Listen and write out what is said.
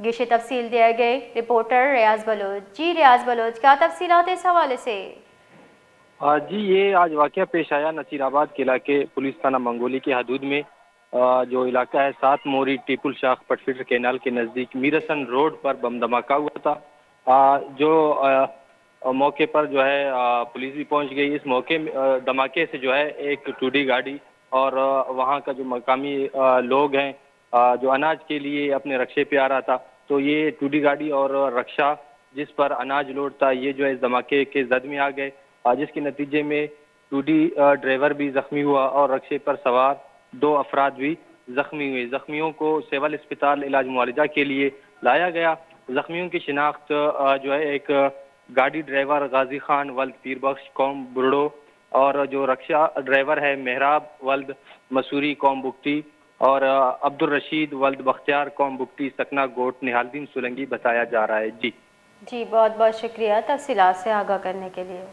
گشے تفصیل دیا گئے رپورٹر ریاض بلوچ۔ جی ریاض بلوچ، کیا تفصیلات اس حوالے سے؟ جی، یہ آج واقعہ پیش آیا نصیر آباد کے علاقے پولیس تھانہ منگولی کی حدود میں، جو علاقہ ہے سات موری ٹیپل شاخ پٹ فلٹر کینال کے نزدیک میرسن روڈ پر بم دھماکہ ہوا تھا، جو موقع پر جو ہے پولیس بھی پہنچ گئی۔ اس موقع دھماکے سے جو ہے ایک ٹوڈی گاڑی اور وہاں کا جو مقامی لوگ ہیں جو اناج کے لیے اپنے رکشے پہ آ رہا تھا، تو یہ ٹوڈی گاڑی اور رکشہ جس پر اناج لوڈ تھا یہ جو ہے اس دھماکے کے زد میں آ گئے، جس کے نتیجے میں ٹوڈی ڈرائیور بھی زخمی ہوا اور رکشے پر سوار دو افراد بھی زخمی ہوئے۔ زخمیوں کو سول اسپتال علاج معالجہ کے لیے لایا گیا۔ زخمیوں کی شناخت جو ہے ایک گاڑی ڈرائیور غازی خان ولد پیر بخش قوم برڑو، اور جو رکشہ ڈرائیور ہے محراب ولد مسوری قوم بگٹی، اور عبد الرشید ولد بختیار قوم بگٹی سکنا گوٹ نہال دین سولنگی بتایا جا رہا ہے۔ جی بہت بہت شکریہ تفصیلات سے آگاہ کرنے کے لیے۔